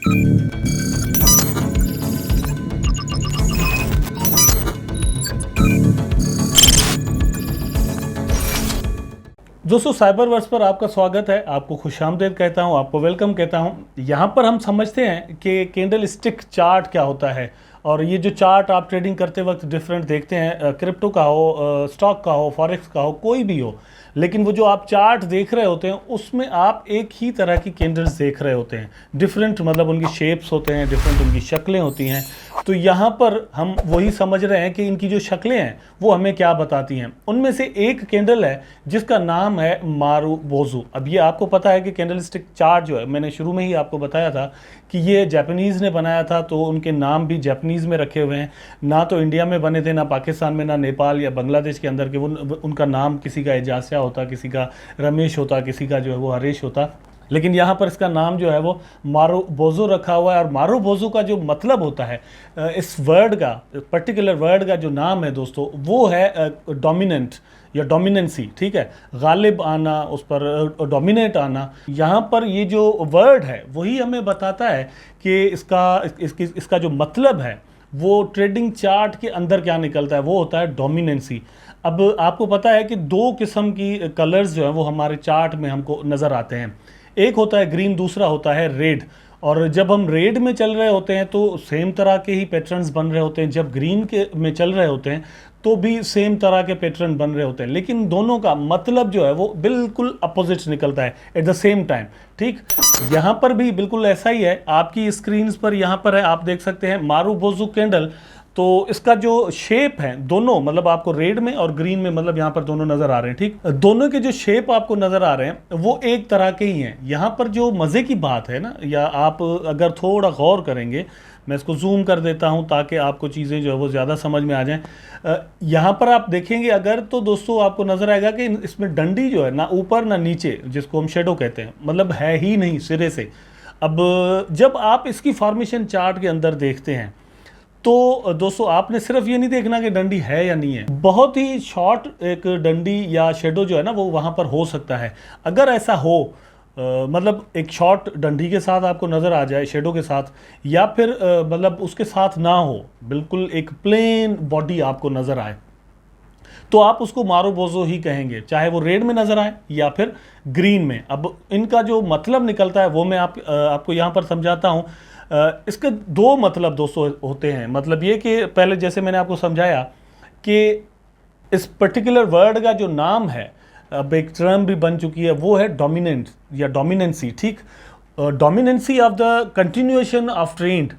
दोस्तों cyber verse पर आपका स्वागत है। आपको खुशामदीद कहता हूं, आपको वेलकम कहता हूं। यहां पर हम समझते हैं कि कैंडल स्टिक चार्ट क्या होता है। और ये जो चार्ट आप ट्रेडिंग करते वक्त डिफरेंट देखते हैं, क्रिप्टो का हो, स्टॉक का हो, फॉरेक्स का हो, कोई भी हो, लेकिन वो जो आप चार्ट देख रहे होते हैं उसमें आप एक ही तरह की कैंडल्स देख रहे होते हैं। डिफरेंट मतलब उनकी शेप्स होते हैं, डिफरेंट उनकी शक्लें होती हैं। तो यहाँ पर हम वही समझ रहे हैं कि इनकी जो शक्लें हैं वो हमें क्या बताती हैं। उनमें से एक कैंडल है जिसका नाम है मारुबोज़ू। अब ये आपको पता है कि कैंडल स्टिक चार्ट जो है, मैंने शुरू में ही आपको बताया था कि ये जापानीज़ ने बनाया था, तो उनके नाम भी जापानीज़ में रखे हुए हैं। ना तो इंडिया में बने थे, ना पाकिस्तान में, ना नेपाल या बांग्लादेश के अंदर के। उनका नाम किसी का एजासिया होता, किसी का रमेश होता, किसी का जो है वो हरेश होता, लेकिन यहाँ पर इसका नाम जो है वो मारुबोज़ू रखा हुआ है। और मारुबोज़ू का जो मतलब होता है, इस वर्ड का, पर्टिकुलर वर्ड का जो नाम है दोस्तों, वो है डोमिनेंट या डोमिनेंसी। ठीक है, गालिब आना, उस पर डोमिनेट आना। यहाँ पर ये जो वर्ड है वही हमें बताता है कि इसका जो मतलब है वो ट्रेडिंग चार्ट के अंदर क्या निकलता है, वो होता है डोमिनेंसी। अब आपको पता है कि दो किस्म की कलर्स जो है वो हमारे चार्ट में हमको नज़र आते हैं। एक होता है ग्रीन, दूसरा होता है रेड। और जब हम रेड में चल रहे होते हैं तो सेम तरह के ही पैटर्न्स बन रहे होते हैं, जब ग्रीन के में चल रहे होते हैं तो भी सेम तरह के पैटर्न बन रहे होते हैं, लेकिन दोनों का मतलब जो है वो बिल्कुल अपोजिट निकलता है एट द सेम टाइम। ठीक, यहाँ पर भी बिल्कुल ऐसा ही है। आपकी स्क्रीन पर यहाँ पर है, आप देख सकते हैं मारुबोज़ू कैंडल। तो इसका जो शेप है, दोनों मतलब आपको रेड में और ग्रीन में, मतलब यहाँ पर दोनों नज़र आ रहे हैं। ठीक, दोनों के जो शेप आपको नज़र आ रहे हैं वो एक तरह के ही हैं। यहाँ पर जो मज़े की बात है ना, या आप अगर थोड़ा गौर करेंगे, मैं इसको जूम कर देता हूँ ताकि आपको चीज़ें जो है वो ज़्यादा समझ में आ जाएं। यहाँ पर आप देखेंगे अगर, तो दोस्तों आपको नज़र आएगा कि इसमें डंडी जो है ना ऊपर ना नीचे, जिसको हम शेडो कहते हैं, मतलब है ही नहीं सिरे से। अब जब आप इसकी फॉर्मेशन चार्ट के अंदर देखते हैं तो दोस्तों आपने सिर्फ ये नहीं देखना कि डंडी है या नहीं है, बहुत ही शॉर्ट एक डंडी या शेडो जो है ना वो वहाँ पर हो सकता है। अगर ऐसा हो, मतलब एक शॉर्ट डंडी के साथ आपको नज़र आ जाए शेडो के साथ, या फिर मतलब उसके साथ ना हो, बिल्कुल एक प्लेन बॉडी आपको नज़र आए, तो आप उसको मारुबोज़ू ही कहेंगे, चाहे वो रेड में नज़र आए या फिर ग्रीन में। अब इनका जो मतलब निकलता है वो मैं आपको यहाँ पर समझाता हूँ। इसके दो मतलब दोस्तों होते हैं। मतलब ये कि पहले जैसे मैंने आपको समझाया कि इस पर्टिकुलर वर्ड का जो नाम है, अब एक टर्म भी बन चुकी है, वो है डोमिनेंट या डोमिनेंसी। ठीक, dominancy of the continuation of trend.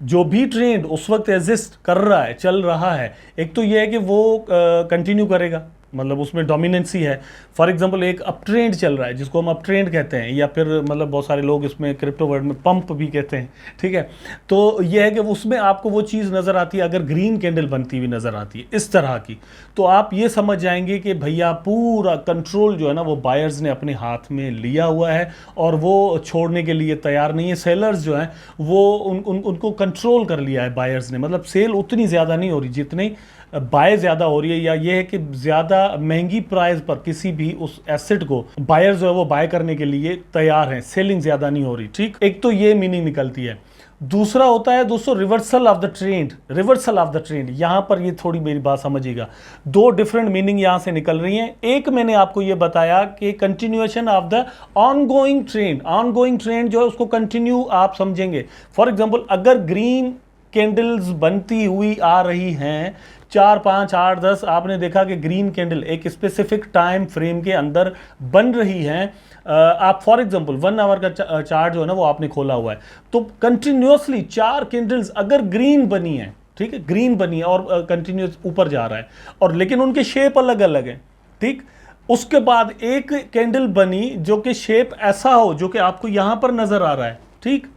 जो भी ट्रेंड उस वक्त एग्जिस्ट कर रहा है, चल रहा है, एक तो ये है कि वो कंटिन्यू करेगा, मतलब उसमें डोमिनेंसी है। फॉर एग्जांपल एक अप ट्रेंड चल रहा है जिसको हम अप ट्रेंड कहते हैं, या फिर मतलब बहुत सारे लोग इसमें क्रिप्टो वर्ड में पंप भी कहते हैं। ठीक है, तो यह है कि उसमें आपको वो चीज़ नज़र आती है, अगर ग्रीन कैंडल बनती हुई नज़र आती है इस तरह की, तो आप ये समझ जाएंगे कि भैया पूरा कंट्रोल जो है ना वो बायर्स ने अपने हाथ में लिया हुआ है और वो छोड़ने के लिए तैयार नहीं है। सेलर्स जो हैं वो उनको कंट्रोल कर लिया है बायर्स ने, मतलब सेल उतनी ज़्यादा नहीं हो रही जितनी बाय ज़्यादा हो रही है, या ये है कि ज़्यादा महंगी प्राइस पर किसी भी उस एसेट को बायर जो है वो बाय करने के लिए तैयार हैं, सेलिंग ज़्यादा नहीं हो रही। ठीक, एक तो ये मीनिंग निकलती है। दूसरा होता है दोस्तों reversal of the trend. Reversal of the trend, यहाँ पर ये थोड़ी मेरी बात समझिएगा, दो डिफरेंट मीनिंग यहाँ से निकल रही हैं। एक मैंने आपको ये बताया कि continuation of the ongoing trend. Ongoing trend जो है उसको कंटिन्यू आप समझेंगे। फॉर एग्जाम्पल अगर ग्रीन कैंडल्स बनती हुई आ रही हैं 4, 5, 8, 10, आपने देखा कि ग्रीन कैंडल एक स्पेसिफिक टाइम फ्रेम के अंदर बन रही हैं, आप फॉर एग्जांपल 1 आवर का चार्ट जो है ना वो आपने खोला हुआ है, तो कंटिन्यूसली 4 कैंडल्स अगर ग्रीन बनी है, ठीक है, ग्रीन बनी है और कंटिन्यूस ऊपर जा रहा है, और लेकिन उनके शेप अलग अलग है। ठीक, उसके बाद एक कैंडल बनी जो कि शेप ऐसा हो जो कि आपको यहां पर नजर आ रहा है। ठीक,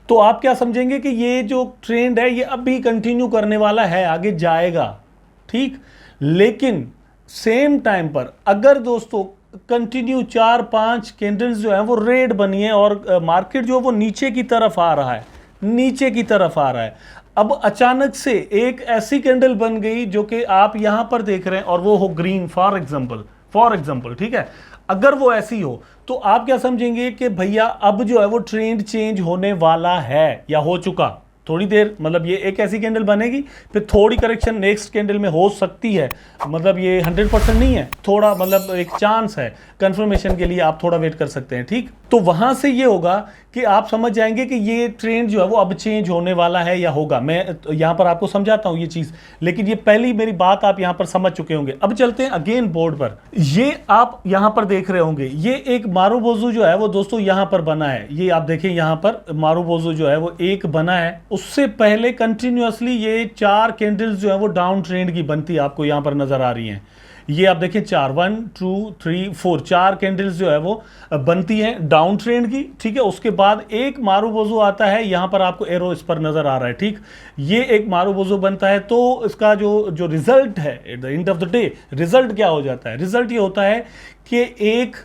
तो आप क्या समझेंगे कि ये जो ट्रेंड है ये अभी कंटिन्यू करने वाला है, आगे जाएगा। ठीक, लेकिन सेम टाइम पर अगर दोस्तों कंटिन्यू 4-5 कैंडल्स जो है वो रेड बनी है और मार्केट जो है वो नीचे की तरफ आ रहा है, नीचे की तरफ आ रहा है, अब अचानक से एक ऐसी कैंडल बन गई जो कि आप यहां पर देख रहे हैं और वो हो ग्रीन फॉर एग्जांपल। ठीक है, अगर वो ऐसी हो तो आप क्या समझेंगे कि भैया अब जो है वो ट्रेंड चेंज होने वाला है या हो चुका। थोड़ी देर मतलब ये एक ऐसी कैंडल बनेगी, फिर थोड़ी करेक्शन नेक्स्ट कैंडल में हो सकती है, मतलब ये 100% नहीं है, थोड़ा मतलब एक चांस है, कंफर्मेशन के लिए आप थोड़ा वेट कर सकते हैं। ठीक, तो वहां से ये होगा कि आप समझ जाएंगे कि ये ट्रेंड जो है वो अब चेंज होने वाला है या होगा। मैं यहां पर आपको समझाता हूं ये चीज, लेकिन ये पहली मेरी बात आप यहां पर समझ चुके होंगे। अब चलते हैं अगेन बोर्ड पर। ये आप यहां पर देख रहे होंगे, ये एक मारूबोजू जो है वो दोस्तों यहां पर बना है। ये आप देखें यहां पर मारूबोजू जो है वो एक बना है। उससे पहले कंटिन्यूअसली ये 4 कैंडल्स जो है वो डाउन ट्रेंड की बनती आपको यहां पर नजर आ रही हैं। ये आप देखें 4, 1 2 3 4 4 कैंडल्स जो है वो बनती है डाउन ट्रेंड की। ठीक है, उसके बाद एक मारूबोजू आता है, यहां पर आपको एरो इस पर नजर आ रहा है। ठीक, ये एक मारूबोजू बनता है, तो इसका जो रिजल्ट है at the end of the day, result क्या हो जाता है? रिजल्ट ये होता है कि एक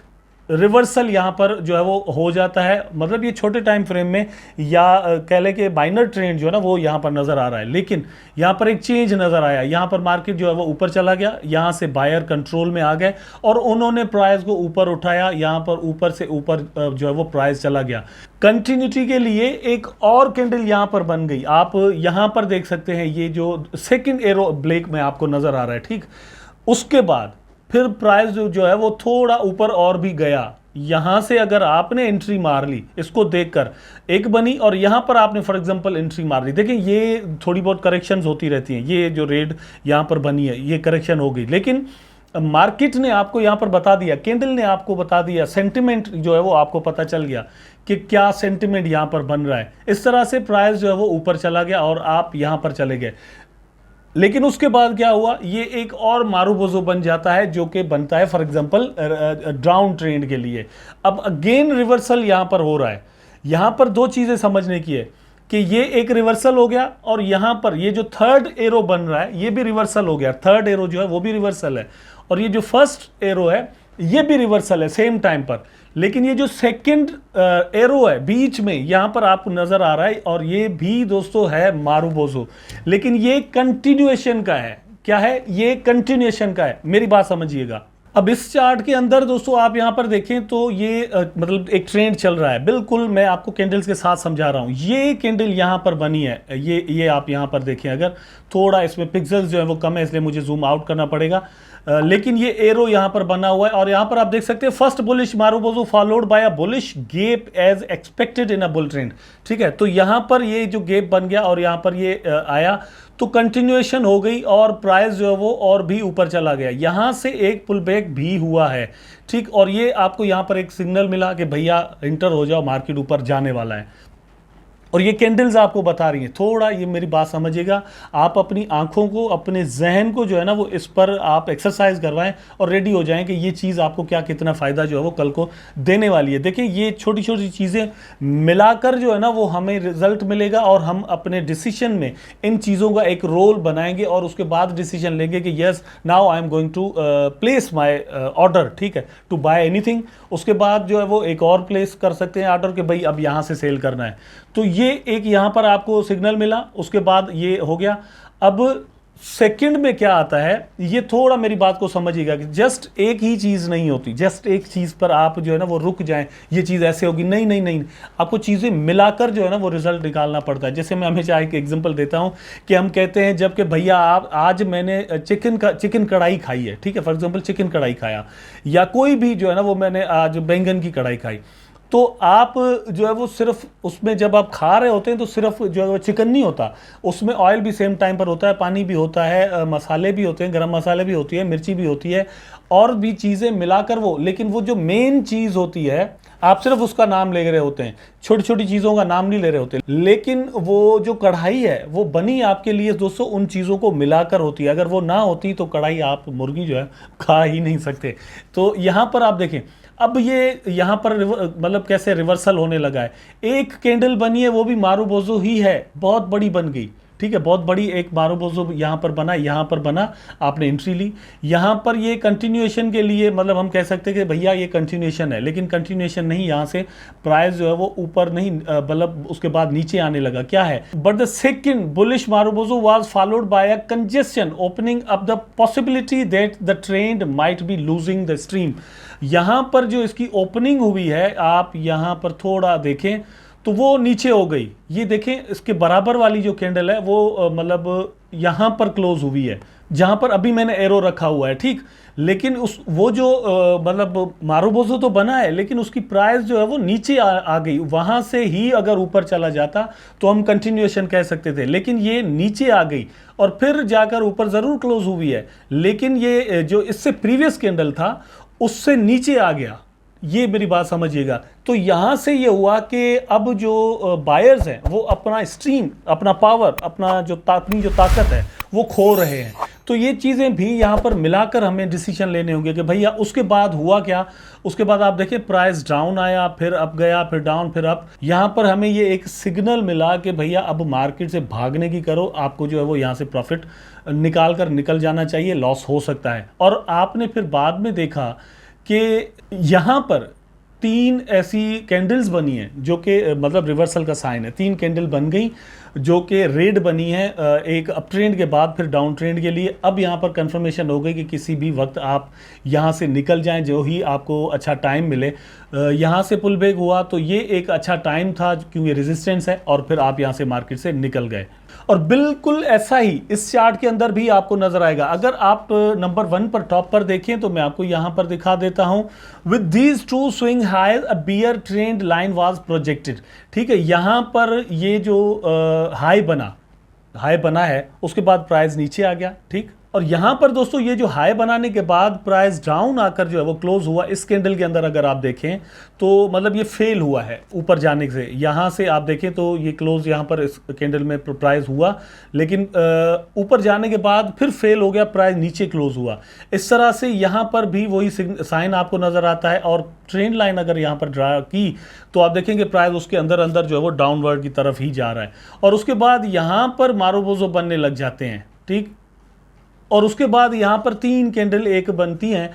रिवर्सल यहां पर जो है वो हो जाता है, मतलब ये छोटे टाइम फ्रेम में या कह लें कि माइनर ट्रेंड जो है ना वो यहां पर नजर आ रहा है। लेकिन यहां पर एक चेंज नजर आया, यहां पर मार्केट जो है वो ऊपर चला गया, यहां से बायर कंट्रोल में आ गए और उन्होंने प्राइस को ऊपर उठाया, यहां पर ऊपर से ऊपर जो है वो प्राइस चला गया। कंटिन्यूटी के लिए एक और कैंडल यहां पर बन गई, आप यहां पर देख सकते हैं, ये जो सेकेंड एरो ब्रेक में आपको नजर आ रहा है। ठीक, उसके बाद फिर प्राइस जो है वो थोड़ा ऊपर और भी गया। यहां से अगर आपने एंट्री मार ली, इसको देखकर एक बनी और यहां पर आपने फॉर एग्जांपल एंट्री मार ली, देखिए ये थोड़ी बहुत करेक्शंस होती रहती हैं। ये जो रेड यहां पर बनी है ये करेक्शन हो गई, लेकिन मार्केट ने आपको यहां पर बता दिया, कैंडल ने आपको बता दिया, सेंटिमेंट जो है वो आपको पता चल गया कि क्या सेंटिमेंट यहां पर बन रहा है। इस तरह से प्राइस जो है वो ऊपर चला गया और आप यहां पर चले गए। लेकिन उसके बाद क्या हुआ, ये एक और मारूबोजो बन जाता है जो कि बनता है फॉर एग्जांपल डाउन ट्रेंड के लिए। अब अगेन रिवर्सल यहां पर हो रहा है। यहां पर 2 चीजें समझने की है कि ये एक रिवर्सल हो गया और यहां पर ये जो थर्ड एरो बन रहा है ये भी रिवर्सल हो गया। थर्ड एरो जो है वो भी रिवर्सल है और ये जो फर्स्ट एरो है ये भी रिवर्सल है सेम टाइम पर। लेकिन ये जो सेकंड एरो है बीच में यहां पर आपको नजर आ रहा है और ये भी दोस्तों है मारूबोजो, लेकिन ये कंटिन्यूएशन का है। क्या है? ये कंटिन्यूएशन का है, मेरी बात समझिएगा। अब इस चार्ट के अंदर दोस्तों आप यहां पर देखें तो ये मतलब एक ट्रेंड चल रहा है, बिल्कुल मैं आपको कैंडल्स के साथ समझा रहा हूं। ये कैंडल यहां पर बनी है, ये आप यहां पर देखें, अगर थोड़ा इसमें पिक्सेल्स जो है वो कम है इसलिए मुझे जूम आउट करना पड़ेगा, लेकिन ये एरो यहां पर बना हुआ है और यहां पर आप देख सकते हैं first bullish marubozu followed by a bullish gap as expected in a bull trend. ठीक है, तो यहां पर ये जो गैप बन गया और यहां पर ये आया तो कंटिन्यूएशन हो गई और प्राइस जो है वो और भी ऊपर चला गया। यहां से एक पुल बैक भी हुआ है। ठीक, और ये आपको यहां पर एक सिग्नल मिला कि भैया इंटर हो जाओ, मार्केट ऊपर जाने वाला है। और ये कैंडल्स आपको बता रही हैं, थोड़ा ये मेरी बात समझिएगा, आप अपनी आंखों को, अपने जहन को जो है ना वो इस पर आप एक्सरसाइज करवाएं और रेडी हो जाएं कि ये चीज़ आपको क्या कितना फ़ायदा जो है वो कल को देने वाली है। देखिए ये छोटी छोटी चीज़ें मिलाकर जो है ना वो हमें रिजल्ट मिलेगा और हम अपने डिसीजन में इन चीज़ों का एक रोल बनाएंगे और उसके बाद डिसीजन लेंगे कि yes now I am going to place my order, ठीक है, टू बाय एनीथिंग। उसके बाद जो है वो एक और प्लेस कर सकते हैं ऑर्डर कि भाई अब यहाँ से सेल करना है। तो ये एक यहां पर आपको सिग्नल मिला, उसके बाद ये हो गया। अब सेकंड में क्या आता है, ये थोड़ा मेरी बात को समझिएगा कि जस्ट एक ही चीज नहीं होती, जस्ट एक चीज पर आप जो है ना वो रुक जाएं, ये चीज ऐसे होगी, नहीं नहीं नहीं, आपको चीजें मिलाकर जो है ना वो रिजल्ट निकालना पड़ता है। जैसे मैं हमेशा एक एग्जांपल देता हूं कि हम कहते हैं जब कि भैया आप आज मैंने चिकन कढ़ाई खाई है, ठीक है, फॉर एग्जाम्पल चिकन कढ़ाई खाया या कोई भी जो है ना वो मैंने आज बैंगन की कढ़ाई खाई, तो आप जो है वो सिर्फ उसमें जब आप खा रहे होते हैं तो सिर्फ जो है वो चिकन नहीं होता, उसमें ऑयल भी सेम टाइम पर होता है, पानी भी होता है, मसाले भी होते हैं, गरम मसाले भी होती है, मिर्ची भी होती है और भी चीज़ें मिलाकर वो, लेकिन वो जो मेन चीज़ होती है आप सिर्फ उसका नाम ले रहे होते हैं, छोटी छोटी चीज़ों का नाम नहीं ले रहे होते। लेकिन वो जो कढ़ाई है वो बनी आपके लिए दोस्तों उन चीज़ों को मिलाकर होती है, अगर वो ना होती तो कढ़ाई आप मुर्गी जो है खा ही नहीं सकते। तो यहाँ पर आप देखें, अब ये यहाँ पर मतलब कैसे रिवर्सल होने लगा है। एक कैंडल बनी है वो भी मारूबोजो ही है, बहुत बड़ी बन गई, ठीक है, बहुत बड़ी एक मारुबोजो यहाँ पर बना, यहाँ पर बना, आपने एंट्री ली। यहाँ पर ये कंटिन्यूएशन के लिए मतलब हम कह सकते हैं कि भैया ये कंटिन्यूएशन है, लेकिन कंटिन्यूएशन नहीं, यहाँ से प्राइस जो है वो ऊपर नहीं मतलब उसके बाद नीचे आने लगा। क्या है, but the second bullish marubozu was followed by a congestion opening up the possibility that the trend might be losing the stream. यहाँ पर जो इसकी ओपनिंग हुई है, आप यहाँ पर थोड़ा देखें तो वो नीचे हो गई। ये देखें, इसके बराबर वाली जो कैंडल है वो मतलब यहाँ पर क्लोज हुई है, जहाँ पर अभी मैंने एरो रखा हुआ है, ठीक। लेकिन उस वो जो मतलब मारुबोजो तो बना है, लेकिन उसकी प्राइस जो है वो नीचे आ गई। वहाँ से ही अगर ऊपर चला जाता तो हम कंटिन्यूएशन कह सकते थे, लेकिन ये नीचे आ गई और फिर जाकर ऊपर ज़रूर क्लोज हुई है, लेकिन ये जो इससे प्रीवियस कैंडल था उससे नीचे आ गया। ये मेरी बात समझिएगा। तो यहां से ये हुआ कि अब जो बायर्स हैं वो अपना स्ट्रीम, अपना पावर, अपना जो अपनी जो ताकत है वो खो रहे हैं। तो ये चीज़ें भी यहाँ पर मिलाकर हमें डिसीजन लेने होंगे कि भैया उसके बाद हुआ क्या। उसके बाद आप देखिए प्राइस डाउन आया, फिर अप गया, फिर डाउन, फिर अप। यहाँ पर हमें ये एक सिग्नल मिला कि भैया अब मार्केट से भागने की करो, आपको जो है वो यहाँ से प्रॉफिट निकाल कर निकल जाना चाहिए, लॉस हो सकता है। और आपने फिर बाद में देखा कि यहाँ पर 3 ऐसी कैंडल्स बनी हैं जो कि मतलब रिवर्सल का साइन है। 3 कैंडल बन गई जो कि रेड बनी है, एक अप ट्रेंड के बाद फिर डाउन ट्रेंड के लिए। अब यहाँ पर कंफर्मेशन हो गई कि किसी भी वक्त आप यहाँ से निकल जाएं, जो ही आपको अच्छा टाइम मिले। यहाँ से पुल बैक हुआ तो ये एक अच्छा टाइम था क्योंकि रेजिस्टेंस है, और फिर आप यहाँ से मार्केट से निकल गए। और बिल्कुल ऐसा ही इस चार्ट के अंदर भी आपको नजर आएगा। अगर आप नंबर 1 पर टॉप पर देखें तो मैं आपको यहाँ पर दिखा देता हूँ। With these two swing high a bear trend line was projected. ठीक है, यहाँ पर ये जो हाई बना है उसके बाद प्राइस नीचे आ गया, ठीक। और यहां पर दोस्तों ये जो हाई बनाने के बाद प्राइस डाउन आकर जो है वो क्लोज हुआ। इस कैंडल के अंदर अगर आप देखें तो मतलब ये फेल हुआ है ऊपर जाने से। यहां से आप देखें तो ये क्लोज यहां पर इस कैंडल में प्राइस हुआ, लेकिन ऊपर जाने के बाद फिर फेल हो गया, प्राइस नीचे क्लोज हुआ। इस तरह से यहां पर भी वही साइन आपको नजर आता है। और ट्रेंड लाइन अगर यहां पर ड्रा की तो आप देखेंगे प्राइस उसके अंदर अंदर जो है वो डाउनवर्ड की तरफ ही जा रहा है। और उसके बाद यहां पर मारुबोजो बनने लग जाते हैं, ठीक। और उसके बाद यहाँ पर 3 कैंडल एक बनती हैं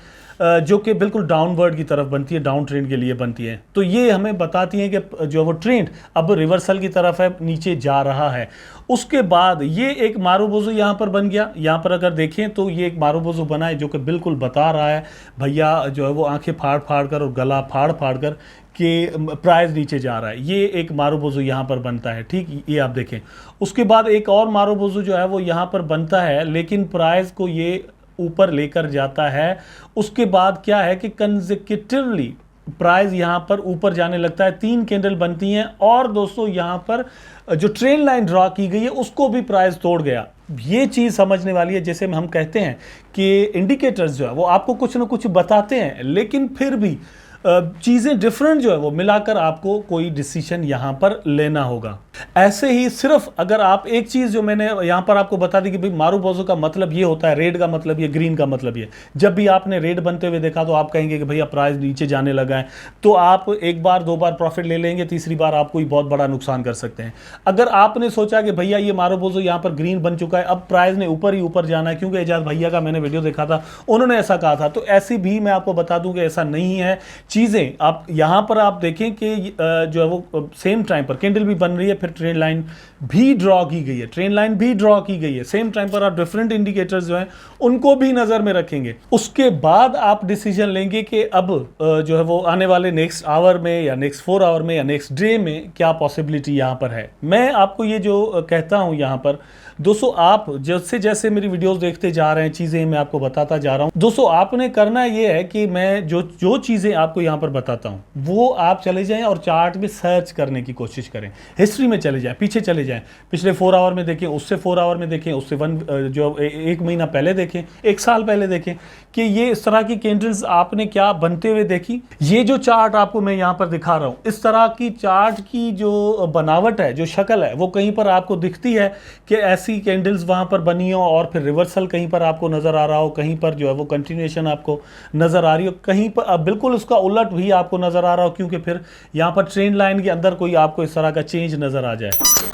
जो कि बिल्कुल डाउनवर्ड की तरफ बनती है, डाउन ट्रेंड के लिए बनती है। तो ये हमें बताती हैं कि जो वो ट्रेंड अब रिवर्सल की तरफ है, नीचे जा रहा है। उसके बाद ये एक मारुबोजो यहाँ पर बन गया। यहाँ पर अगर देखें तो ये एक मारुबोजो बना है जो कि बिल्कुल बता रहा है भैया जो है वो आंखें फाड़ फाड़ कर और गला फाड़ फाड़ कर कि प्राइस नीचे जा रहा है। ये एक मारुबोजो यहाँ पर बनता है, ठीक। ये आप देखें। उसके बाद एक और मारुबोजो जो है वो यहाँ पर बनता है, लेकिन प्राइस को ये ऊपर लेकर जाता है। उसके बाद क्या है कि कंसेक्यूटिवली प्राइस यहाँ पर ऊपर जाने लगता है। 3 कैंडल बनती हैं और दोस्तों यहाँ पर जो ट्रेंड लाइन ड्रॉ की गई है उसको भी प्राइस तोड़ गया। ये चीज़ समझने वाली है। जैसे हम कहते हैं कि इंडिकेटर्स जो है वो आपको कुछ ना कुछ बताते हैं, लेकिन फिर भी चीज़ें डिफरेंट जो है वो मिलाकर आपको कोई डिसीजन यहाँ पर लेना होगा। ऐसे ही सिर्फ अगर आप एक चीज़ जो मैंने यहाँ पर आपको बता दी कि भाई मारुबोजो का मतलब ये होता है, रेड का मतलब ये, ग्रीन का मतलब ये। जब भी आपने रेड बनते हुए देखा तो आप कहेंगे कि भैया प्राइस नीचे जाने लगा है, तो आप 1 बार 2 बार प्रॉफिट ले लेंगे, तीसरी बार आप कोई बहुत बड़ा नुकसान कर सकते हैं। अगर आपने सोचा कि भैया ये मारुबोजो यहाँ पर ग्रीन बन चुका है, अब प्राइस ने ऊपर ही ऊपर जाना है, क्योंकि एजाज भैया का मैंने वीडियो देखा था, उन्होंने ऐसा कहा था, तो ऐसी भी मैं आपको बता दूं कि ऐसा नहीं है। चीज़ें आप यहाँ पर आप देखें कि जो है वो सेम टाइम पर कैंडल भी बन रही है, फिर ट्रेंड लाइन भी ड्रॉ की गई है, ट्रेंड लाइन भी ड्रॉ की गई है। सेम टाइम पर आप डिफरेंट इंडिकेटर्स जो हैं उनको भी नज़र में रखेंगे। उसके बाद आप डिसीजन लेंगे कि अब जो है वो आने वाले नेक्स्ट आवर में या नेक्स्ट 4 आवर में या नेक्स्ट डे में क्या पॉसिबिलिटी यहाँ पर है। मैं आपको ये जो कहता हूँ यहाँ पर दोस्तों, आप जैसे जैसे मेरी वीडियोस देखते जा रहे हैं, चीज़ें मैं आपको बताता जा रहा हूँ। दोस्तों आपने करना ये है कि मैं जो चीज़ें आपको यहाँ पर बताता हूँ वो आप चले जाएं और चार्ट में सर्च करने की कोशिश करें। हिस्ट्री में चले जाएं, पीछे चले जाएं, पिछले 4 आवर में देखें, उससे 4 आवर में देखें, उससे 1 महीना पहले देखें, 1 साल पहले देखें कि ये इस तरह की कैंडल्स आपने क्या बनते हुए देखी। ये जो चार्ट आपको मैं यहाँ पर दिखा रहा हूँ, इस तरह की चार्ट की जो बनावट है, जो शक्ल है, वो कहीं पर आपको दिखती है कि ऐसी कैंडल्स वहां पर बनी हो और फिर रिवर्सल कहीं पर आपको नजर आ रहा हो, कहीं पर जो है वो कंटिन्यूएशन आपको नजर आ रही हो, कहीं पर बिल्कुल उसका उलट भी आपको नजर आ रहा हो, क्योंकि फिर यहाँ पर ट्रेंड लाइन के अंदर कोई आपको इस तरह का चेंज नजर आ जाए।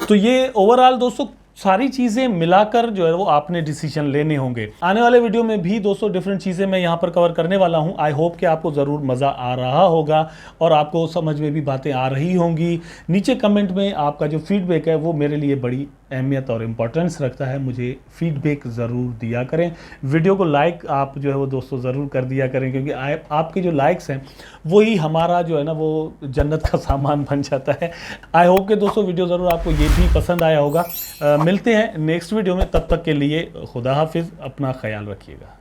तो ये ओवरऑल दोस्तों सारी चीज़ें मिलाकर जो है वो आपने डिसीजन लेने होंगे। आने वाले वीडियो में भी दोस्तों डिफरेंट चीज़ें मैं यहाँ पर कवर करने वाला हूँ। आई होप कि आपको ज़रूर मज़ा आ रहा होगा और आपको समझ में भी बातें आ रही होंगी। नीचे कमेंट में आपका जो फीडबैक है वो मेरे लिए बड़ी अहमियत और इम्पोर्टेंस रखता है। मुझे फीडबैक ज़रूर दिया करें। वीडियो को लाइक आप जो है वो दोस्तों ज़रूर कर दिया करें, क्योंकि आपके जो लाइक्स हैं वही हमारा जो है ना वो जन्नत का सामान बन जाता है। आई होप कि दोस्तों वीडियो ज़रूर आपको ये भी पसंद आया होगा। मिलते हैं नेक्स्ट वीडियो में, तब तक के लिए खुदा हाफिज़, अपना ख्याल रखिएगा।